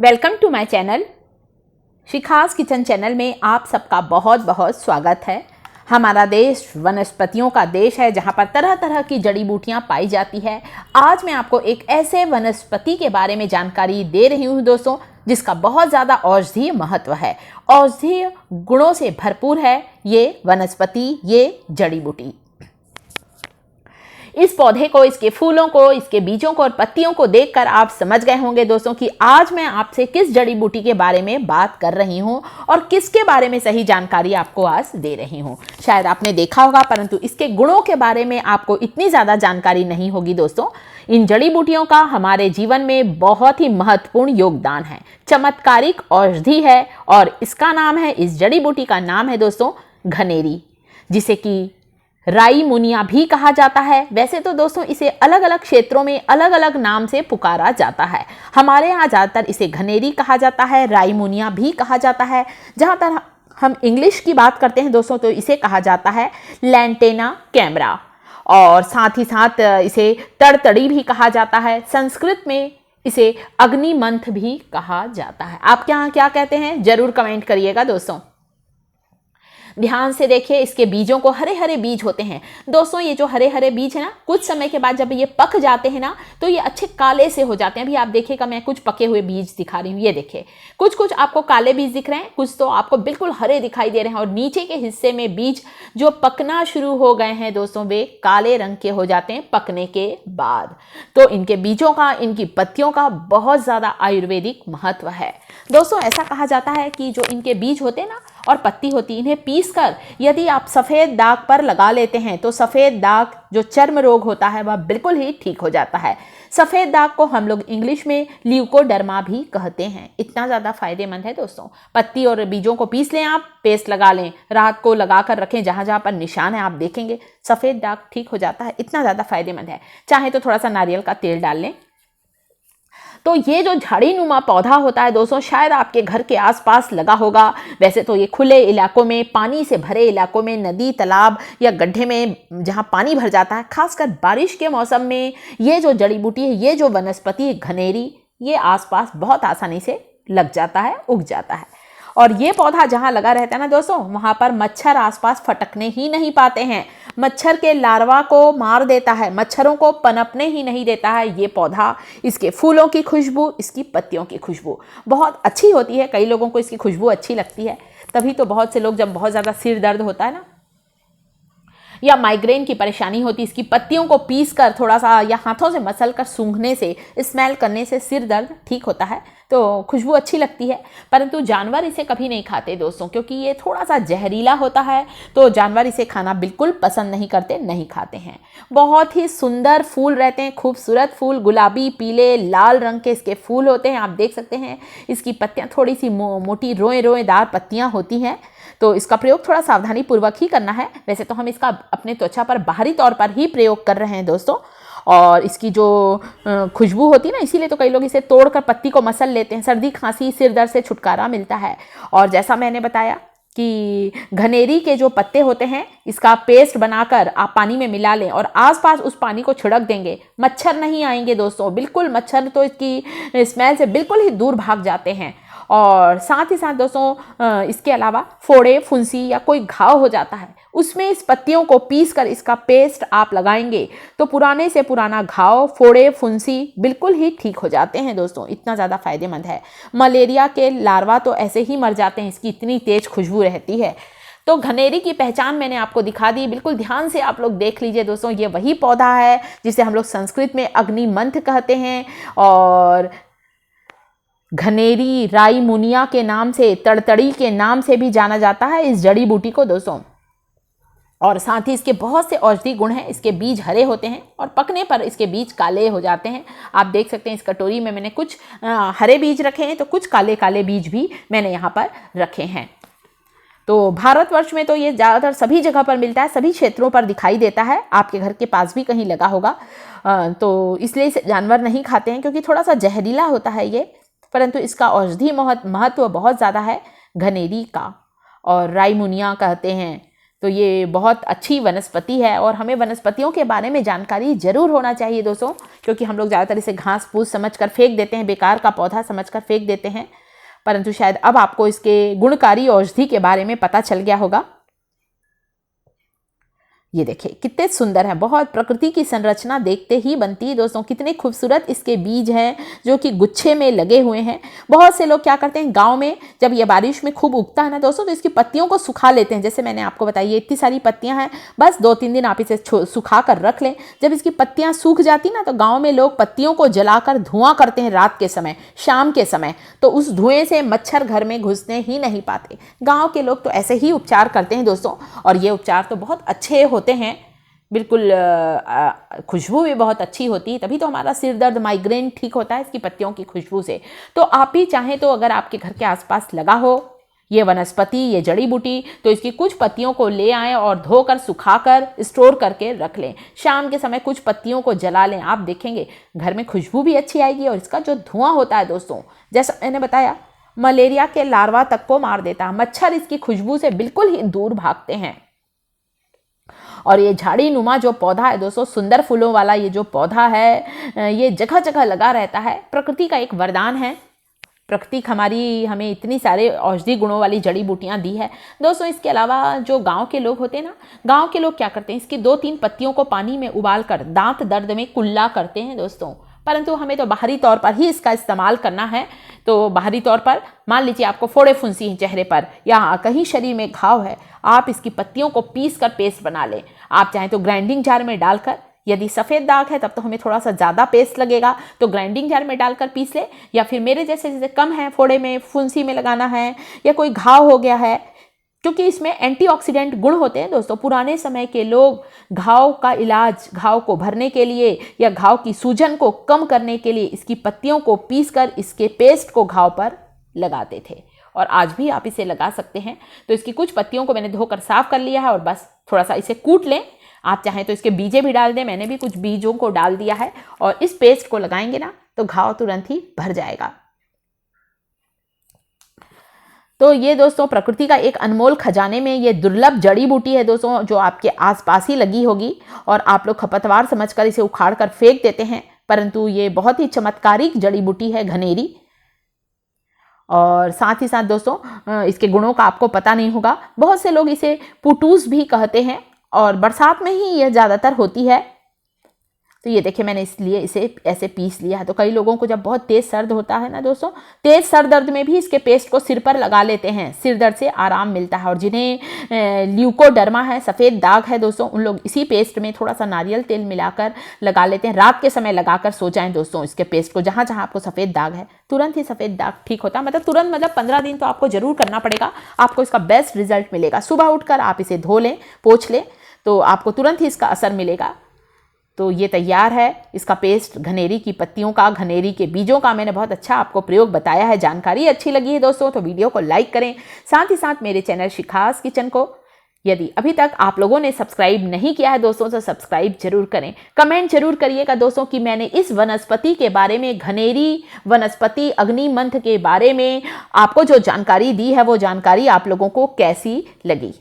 Welcome to my channel. Shikha's kitchen channel में आप सबका बहुत बहुत स्वागत है। हमारा देश वनस्पतियों का देश है जहाँ पर तरह तरह की जड़ी बूटियाँ पाई जाती है। आज मैं आपको एक ऐसे वनस्पति के बारे में जानकारी दे रही हूँ दोस्तों, जिसका बहुत ज़्यादा औषधीय महत्व है। औषधीय गुणों से भरपूर है ये वनस्पति, ये जड़ी बूटी। इस पौधे को, इसके फूलों को, इसके बीजों को और पत्तियों को देखकर आप समझ गए होंगे दोस्तों कि आज मैं आपसे किस जड़ी बूटी के बारे में बात कर रही हूं और किसके बारे में सही जानकारी आपको आज दे रही हूं। शायद आपने देखा होगा, परंतु इसके गुणों के बारे में आपको इतनी ज़्यादा जानकारी नहीं होगी दोस्तों। इन जड़ी बूटियों का हमारे जीवन में बहुत ही महत्वपूर्ण योगदान है। चमत्कारिक औषधि है और इसका नाम है, इस जड़ी बूटी का नाम है दोस्तों घनेरी, जिसे कि राई मुनिया भी कहा जाता है। वैसे तो दोस्तों इसे अलग अलग क्षेत्रों में अलग अलग नाम से पुकारा जाता है। हमारे यहाँ ज़्यादातर इसे घनेरी कहा जाता है, राई मुनिया भी कहा जाता है। जहाँ तक हम इंग्लिश की बात करते हैं दोस्तों तो इसे कहा जाता है लैंटेना कैमरा, और साथ ही साथ इसे तड़तड़ी भी कहा जाता है। संस्कृत में इसे अग्निमंथ भी कहा जाता है। आप क्या क्या कहते हैं जरूर कमेंट करिएगा दोस्तों। ध्यान से देखिए, इसके बीजों को, हरे हरे बीज होते हैं दोस्तों। ये जो हरे हरे बीज है ना, कुछ समय के बाद जब ये पक जाते हैं ना तो ये अच्छे काले से हो जाते हैं। अभी आप देखिएगा, मैं कुछ पके हुए बीज दिखा रही हूँ। ये देखिए, कुछ कुछ आपको काले बीज दिख रहे हैं, कुछ तो आपको बिल्कुल हरे दिखाई दे रहे हैं। और नीचे के हिस्से में बीज जो पकना शुरू हो गए हैं दोस्तों, वे काले रंग के हो जाते हैं पकने के बाद। तो इनके बीजों का, इनकी पत्तियों का बहुत ज़्यादा आयुर्वेदिक महत्व है दोस्तों। ऐसा कहा जाता है कि जो इनके बीज होते हैं ना और पत्ती होती है, इन्हें पीसकर यदि आप सफ़ेद दाग पर लगा लेते हैं तो सफ़ेद दाग, जो चर्म रोग होता है, वह बिल्कुल ही ठीक हो जाता है। सफ़ेद दाग को हम लोग इंग्लिश में ल्यूकोडर्मा भी कहते हैं। इतना ज़्यादा फायदेमंद है दोस्तों। पत्ती और बीजों को पीस लें, आप पेस्ट लगा लें, रात को लगा कर रखें, जहाँ जहाँ पर निशान है आप देखेंगे सफ़ेद दाग ठीक हो जाता है। इतना ज़्यादा फायदेमंद है। चाहे तो थोड़ा सा नारियल का तेल डाल लें। तो ये जो झाड़ी नुमा पौधा होता है दोस्तों, शायद आपके घर के आसपास लगा होगा। वैसे तो ये खुले इलाकों में, पानी से भरे इलाकों में, नदी, तालाब या गड्ढे में जहाँ पानी भर जाता है, खासकर बारिश के मौसम में ये जो जड़ी बूटी है, ये जो वनस्पति है घनेरी, ये आसपास बहुत आसानी से लग जाता है, उग जाता है। और ये पौधा जहाँ लगा रहता है ना दोस्तों, वहाँ पर मच्छर आसपास फटकने ही नहीं पाते हैं। मच्छर के लार्वा को मार देता है, मच्छरों को पनपने ही नहीं देता है ये पौधा। इसके फूलों की खुशबू, इसकी पत्तियों की खुशबू बहुत अच्छी होती है। कई लोगों को इसकी खुशबू अच्छी लगती है। तभी तो बहुत से लोग, जब बहुत ज़्यादा सिर दर्द होता है ना या माइग्रेन की परेशानी होती है, इसकी पत्तियों को पीस कर थोड़ा सा या हाथों से मसल कर सूंघने से, स्मेल करने से सिर दर्द ठीक होता है। तो खुशबू अच्छी लगती है। परंतु जानवर इसे कभी नहीं खाते दोस्तों, क्योंकि ये थोड़ा सा जहरीला होता है। तो जानवर इसे खाना बिल्कुल पसंद नहीं करते, नहीं खाते हैं। बहुत ही सुंदर फूल रहते हैं, खूबसूरत फूल, गुलाबी, पीले, लाल रंग के इसके फूल होते हैं। आप देख सकते हैं इसकी पत्तियाँ थोड़ी सी मोटी रोएदार पत्तियाँ होती हैं। तो इसका प्रयोग थोड़ा सावधानी पूर्वक ही करना है। वैसे तो हम इसका अपने त्वचा पर बाहरी तौर पर ही प्रयोग कर रहे हैं दोस्तों। और इसकी जो खुशबू होती है ना, इसीलिए तो कई लोग इसे तोड़कर पत्ती को मसल लेते हैं। सर्दी, खांसी, सिर दर्द से छुटकारा मिलता है। और जैसा मैंने बताया कि घनेरी के जो पत्ते होते हैं, इसका पेस्ट बनाकर आप पानी में मिला लें और आसपास उस पानी को छिड़क देंगे, मच्छर नहीं आएंगे दोस्तों। बिल्कुल, मच्छर तो इसकी स्मेल से बिल्कुल ही दूर भाग जाते हैं। और साथ ही साथ दोस्तों इसके अलावा फोड़े, फुंसी या कोई घाव हो जाता है, उसमें इस पत्तियों को पीस कर इसका पेस्ट आप लगाएंगे तो पुराने से पुराना घाव, फोड़े, फुंसी बिल्कुल ही ठीक हो जाते हैं दोस्तों। इतना ज़्यादा फायदेमंद है। मलेरिया के लार्वा तो ऐसे ही मर जाते हैं, इसकी इतनी तेज खुशबू रहती है। तो घनेरी की पहचान मैंने आपको दिखा दी। बिल्कुल ध्यान से आप लोग देख लीजिए दोस्तों। ये वही पौधा है जिसे हम लोग संस्कृत में अग्निमंथ कहते हैं, और घनेरी, राई मुनिया के नाम से, तड़तड़ी के नाम से भी जाना जाता है इस जड़ी बूटी को दोस्तों। और साथ ही इसके बहुत से औषधि गुण हैं। इसके बीज हरे होते हैं और पकने पर इसके बीज काले हो जाते हैं। आप देख सकते हैं इस कटोरी में मैंने कुछ हरे बीज रखे हैं, तो कुछ काले काले बीज भी मैंने यहाँ पर रखे हैं। तो भारतवर्ष में तो ये ज़्यादातर सभी जगह पर मिलता है, सभी क्षेत्रों पर दिखाई देता है। आपके घर के पास भी कहीं लगा होगा। तो इसलिए इसे जानवर नहीं खाते हैं, क्योंकि थोड़ा सा जहरीला होता है ये। परंतु इसका औषधि महत्व बहुत ज़्यादा है घनेरी का। और राई मुनिया कहते हैं, तो ये बहुत अच्छी वनस्पति है और हमें वनस्पतियों के बारे में जानकारी जरूर होना चाहिए दोस्तों, क्योंकि हम लोग ज़्यादातर इसे घास फूस समझ कर फेंक देते हैं, बेकार का पौधा समझ कर फेंक देते हैं। परंतु शायद अब आपको इसके गुणकारी औषधि के बारे में पता चल गया होगा। ये देखिए कितने सुंदर है, बहुत प्रकृति की संरचना देखते ही बनती है दोस्तों। कितने खूबसूरत इसके बीज हैं जो कि गुच्छे में लगे हुए हैं। बहुत से लोग क्या करते हैं, गांव में जब ये बारिश में खूब उगता है ना दोस्तों, तो इसकी पत्तियों को सुखा लेते हैं। जैसे मैंने आपको बताया, ये इतनी सारी पत्तियां हैं, बस 2-3 दिन आप इसे सुखा कर रख लें। जब इसकी पत्तियां सूख जाती ना, तो गाँव में लोग पत्तियों को जलाकर धुआं करते हैं रात के समय, शाम के समय। तो उस धुएं से मच्छर घर में घुसने ही नहीं पाते। गाँव के लोग तो ऐसे ही उपचार करते हैं दोस्तों, और ये उपचार तो बहुत अच्छे होते हैं, बिल्कुल खुशबू भी बहुत अच्छी होती है। तभी तो हमारा सिर दर्द, माइग्रेन ठीक होता है इसकी पत्तियों की खुशबू से। तो आप ही चाहें तो अगर आपके घर के आसपास लगा हो ये वनस्पति, ये जड़ी बूटी, तो इसकी कुछ पत्तियों को ले आएं और धोकर सुखाकर स्टोर करके रख लें। शाम के समय कुछ पत्तियों को जला लें, आप देखेंगे घर में खुशबू भी अच्छी आएगी। और इसका जो धुआं होता है दोस्तों, जैसा मैंने बताया, मलेरिया के लार्वा तक को मार देता है। मच्छर इसकी खुशबू से बिल्कुल ही दूर भागते हैं। और ये झाड़ी नुमा जो पौधा है दोस्तों, सुंदर फूलों वाला ये जो पौधा है, ये जगह जगह लगा रहता है। प्रकृति का एक वरदान है। प्रकृति हमारी हमें इतनी सारे औषधि गुणों वाली जड़ी बूटियां दी है दोस्तों। इसके अलावा जो गांव के लोग होते हैं ना, गांव के लोग क्या करते हैं, इसकी 2-3 पत्तियों को पानी में उबाल कर दांत दर्द में कुल्ला करते हैं दोस्तों। परंतु हमें तो बाहरी तौर पर ही इसका इस्तेमाल करना है। तो बाहरी तौर पर मान लीजिए आपको फोड़े फुंसी हैं चेहरे पर या कहीं शरीर में घाव है, आप इसकी पत्तियों को पीस कर पेस्ट बना लें। आप चाहें तो ग्राइंडिंग जार में डालकर, यदि सफ़ेद दाग है तब तो हमें थोड़ा सा ज़्यादा पेस्ट लगेगा, तो ग्राइंडिंग जार में डालकर पीस ले। या फिर मेरे जैसे कम है, फोड़े में, फुंसी में लगाना है या कोई घाव हो गया है, क्योंकि इसमें एंटीऑक्सीडेंट गुण होते हैं दोस्तों। पुराने समय के लोग घाव का इलाज, घाव को भरने के लिए या घाव की सूजन को कम करने के लिए इसकी पत्तियों को पीसकर इसके पेस्ट को घाव पर लगाते थे, और आज भी आप इसे लगा सकते हैं। तो इसकी कुछ पत्तियों को मैंने धोकर साफ कर लिया है और बस थोड़ा सा इसे कूट लें। आप चाहें तो इसके बीजे भी डाल दें, मैंने भी कुछ बीजों को डाल दिया है। और इस पेस्ट को लगाएंगे ना, तो घाव तुरंत ही भर जाएगा। तो ये दोस्तों प्रकृति का एक अनमोल खजाने में ये दुर्लभ जड़ी बूटी है दोस्तों, जो आपके आसपास ही लगी होगी और आप लोग खपतवार समझकर इसे उखाड़ कर फेंक देते हैं। परंतु ये बहुत ही चमत्कारिक जड़ी बूटी है, घनेरी। और साथ ही साथ दोस्तों इसके गुणों का आपको पता नहीं होगा। बहुत से लोग इसे पुटूस भी कहते हैं और बरसात में ही यह ज़्यादातर होती है। तो ये देखिए मैंने इसलिए इसे ऐसे पीस लिया है। तो कई लोगों को जब बहुत तेज़ सर्द होता है ना दोस्तों, तेज़ सर दर्द में भी इसके पेस्ट को सिर पर लगा लेते हैं, सिर दर्द से आराम मिलता है। और जिन्हें ल्यूकोडर्मा है, सफ़ेद दाग है दोस्तों, उन लोग इसी पेस्ट में थोड़ा सा नारियल तेल मिलाकर लगा लेते हैं। रात के समय लगाकर सो जाएं दोस्तों इसके पेस्ट को, जहाँ जहाँ आपको सफ़ेद दाग है, तुरंत ही सफ़ेद दाग ठीक होता है। मतलब तुरंत, मतलब 15 दिन तो आपको ज़रूर करना पड़ेगा, आपको इसका बेस्ट रिजल्ट मिलेगा। सुबह उठकर आप इसे धो लें, पोंछ लें, तो आपको तुरंत ही इसका असर मिलेगा। तो ये तैयार है इसका पेस्ट, घनेरी की पत्तियों का, घनेरी के बीजों का। मैंने बहुत अच्छा आपको प्रयोग बताया है। जानकारी अच्छी लगी है दोस्तों तो वीडियो को लाइक करें। साथ ही साथ मेरे चैनल शिखास किचन को यदि अभी तक आप लोगों ने सब्सक्राइब नहीं किया है दोस्तों, तो सब्सक्राइब जरूर करें। कमेंट जरूर करिएगा दोस्तों कि मैंने इस वनस्पति के बारे में, घनेरी वनस्पति अग्निमंथ के बारे में आपको जो जानकारी दी है, वो जानकारी आप लोगों को कैसी लगी।